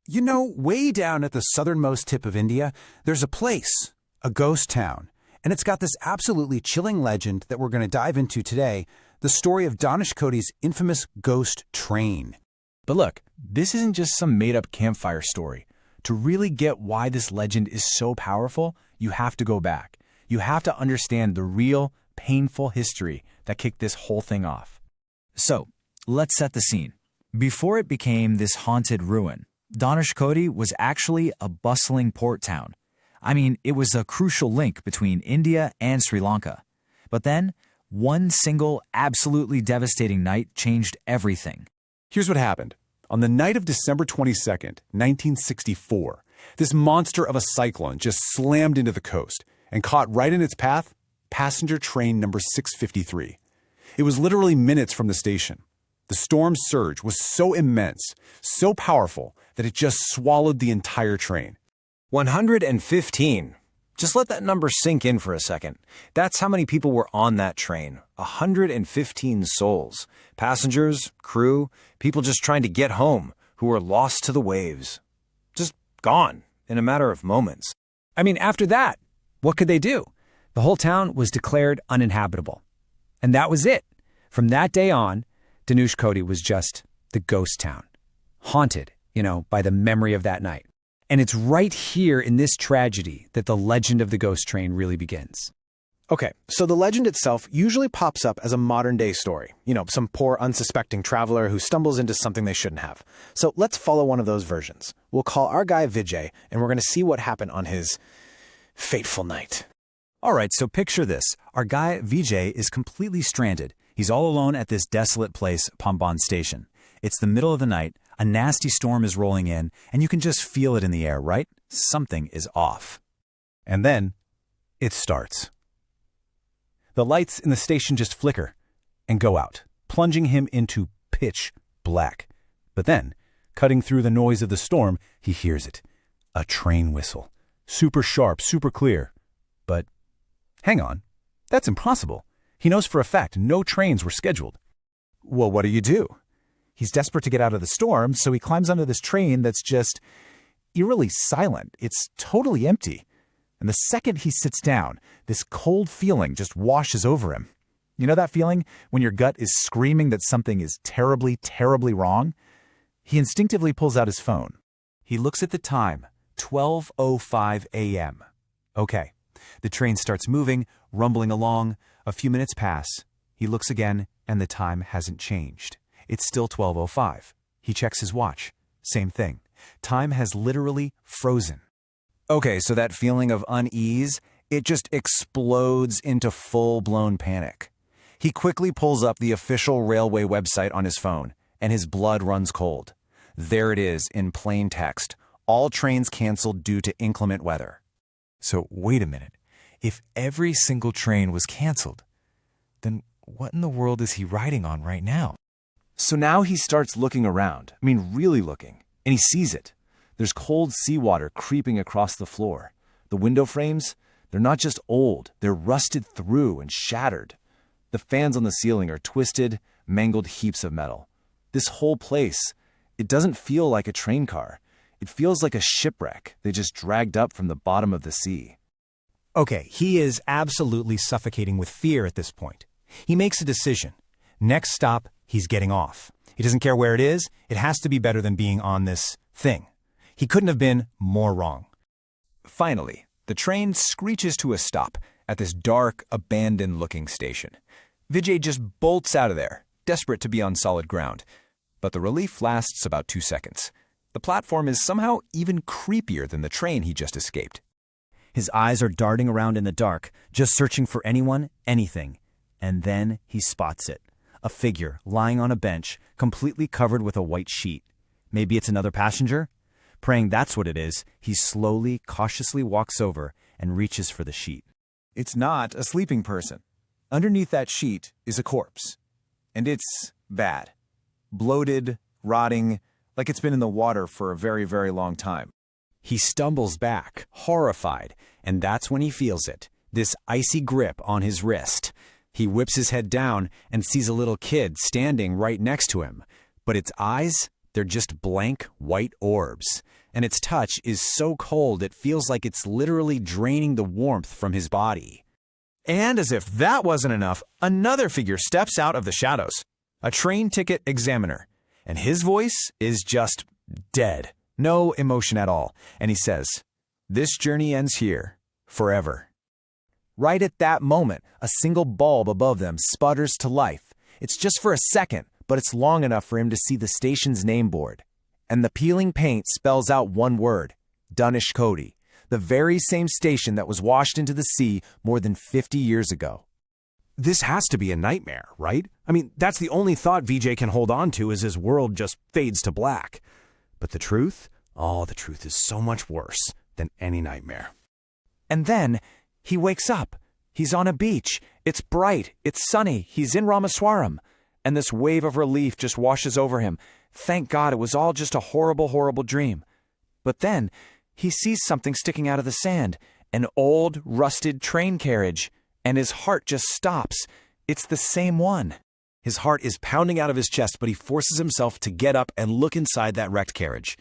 You know, way down at the southernmost tip of India, there's a place, a ghost town, and it's got this absolutely chilling legend that we're going to dive into today, the story of Dhanushkodi's infamous ghost train. But look, this isn't just some made-up campfire story. To really get why this legend is so powerful, you have to go back. You have to understand the real, painful history that kicked this whole thing off. So, let's set the scene. Before it became this haunted ruin, Dhanushkodi was actually a bustling port town. I mean, it was a crucial link between India and Sri Lanka. But then, one single, absolutely devastating night changed everything. Here's what happened. On the night of December 22nd, 1964, this monster of a cyclone just slammed into the coast and caught right in its path passenger train number 653. It was literally minutes from the station. The storm's surge was so immense, so powerful, that it just swallowed the entire train. 115. Just let that number sink in for a second. That's how many people were on that train. 115 souls. Passengers, crew, people just trying to get home, who were lost to the waves. Just gone in a matter of moments. I mean, after that, what could they do? The whole town was declared uninhabitable. And that was it. From that day on, Dhanushkodi was just the ghost town. Haunted, by the memory of that night. And it's right here in this tragedy that the legend of the ghost train really begins. Okay, so the legend itself usually pops up as a modern-day story. Some poor, unsuspecting traveler who stumbles into something they shouldn't have. So let's follow one of those versions. We'll call our guy Vijay, and we're going to see what happened on his fateful night. All right, so picture this. Our guy Vijay is completely stranded. He's all alone at this desolate place, Pamban Station. It's the middle of the night, a nasty storm is rolling in, and you can just feel it in the air, right? Something is off. And then it starts. The lights in the station just flicker and go out, plunging him into pitch black. But then, cutting through the noise of the storm, he hears it. A train whistle. Super sharp, super clear. But hang on, that's impossible. He knows for a fact no trains were scheduled. Well, what do? He's desperate to get out of the storm, so he climbs onto this train that's just eerily silent. It's totally empty. And the second he sits down, this cold feeling just washes over him. You know that feeling when your gut is screaming that something is terribly, terribly wrong? He instinctively pulls out his phone. He looks at the time, 12:05 a.m. Okay, the train starts moving, rumbling along. A few minutes pass. He looks again, and the time hasn't changed. It's still 12:05. He checks his watch. Same thing. Time has literally frozen. Okay, so that feeling of unease, it just explodes into full-blown panic. He quickly pulls up the official railway website on his phone, and his blood runs cold. There it is in plain text. All trains canceled due to inclement weather. So wait a minute. If every single train was canceled, then what in the world is he riding on right now? So now he starts looking around. Really looking. And he sees it. There's cold seawater creeping across the floor. The window frames, they're not just old, they're rusted through and shattered. The fans on the ceiling are twisted, mangled heaps of metal. This whole place, it doesn't feel like a train car. It feels like a shipwreck they just dragged up from the bottom of the sea. Okay, he is absolutely suffocating with fear at this point. He makes a decision. Next stop, he's getting off. He doesn't care where it is. It has to be better than being on this thing. He couldn't have been more wrong. Finally, the train screeches to a stop at this dark, abandoned-looking station. Vijay just bolts out of there, desperate to be on solid ground. But the relief lasts about 2 seconds. The platform is somehow even creepier than the train he just escaped. His eyes are darting around in the dark, just searching for anyone, anything. And then he spots it. A figure lying on a bench, completely covered with a white sheet. Maybe it's another passenger? Praying that's what it is, he slowly, cautiously walks over and reaches for the sheet. It's not a sleeping person. Underneath that sheet is a corpse. And it's bad. Bloated, rotting, like it's been in the water for a very, very long time. He stumbles back, horrified, and that's when he feels it, this icy grip on his wrist. He whips his head down and sees a little kid standing right next to him, but its eyes, They're just blank white orbs, and its touch is so cold it feels like it's literally draining the warmth from his body. And as if that wasn't enough, another figure steps out of the shadows, a train ticket examiner, and his voice is just dead. No emotion at all. And he says, "This journey ends here, forever." Right at that moment, a single bulb above them sputters to life. It's just for a second, but it's long enough for him to see the station's name board. And the peeling paint spells out one word, Dhanushkodi, the very same station that was washed into the sea more than 50 years ago. This has to be a nightmare, right? I mean, that's the only thought VJ can hold on to as his world just fades to black. But the truth? Oh, the truth is so much worse than any nightmare. And then he wakes up. He's on a beach. It's bright. It's sunny. He's in Ramaswaram. And this wave of relief just washes over him. Thank God it was all just a horrible, horrible dream. But then he sees something sticking out of the sand, an old, rusted train carriage, and his heart just stops. It's the same one. His heart is pounding out of his chest, but he forces himself to get up and look inside that wrecked carriage.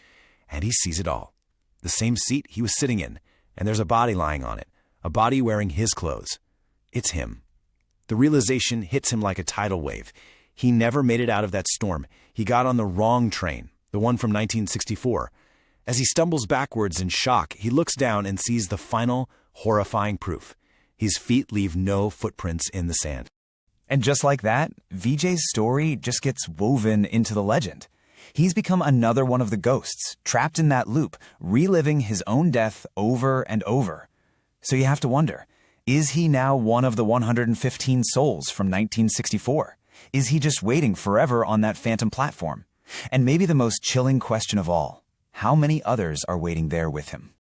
And he sees it all. The same seat he was sitting in, and there's a body lying on it, a body wearing his clothes. It's him. The realization hits him like a tidal wave. He never made it out of that storm. He got on the wrong train, the one from 1964. As he stumbles backwards in shock, he looks down and sees the final, horrifying proof. His feet leave no footprints in the sand. And just like that, VJ's story just gets woven into the legend. He's become another one of the ghosts, trapped in that loop, reliving his own death over and over. So you have to wonder, is he now one of the 115 souls from 1964? Is he just waiting forever on that phantom platform? And maybe the most chilling question of all, how many others are waiting there with him?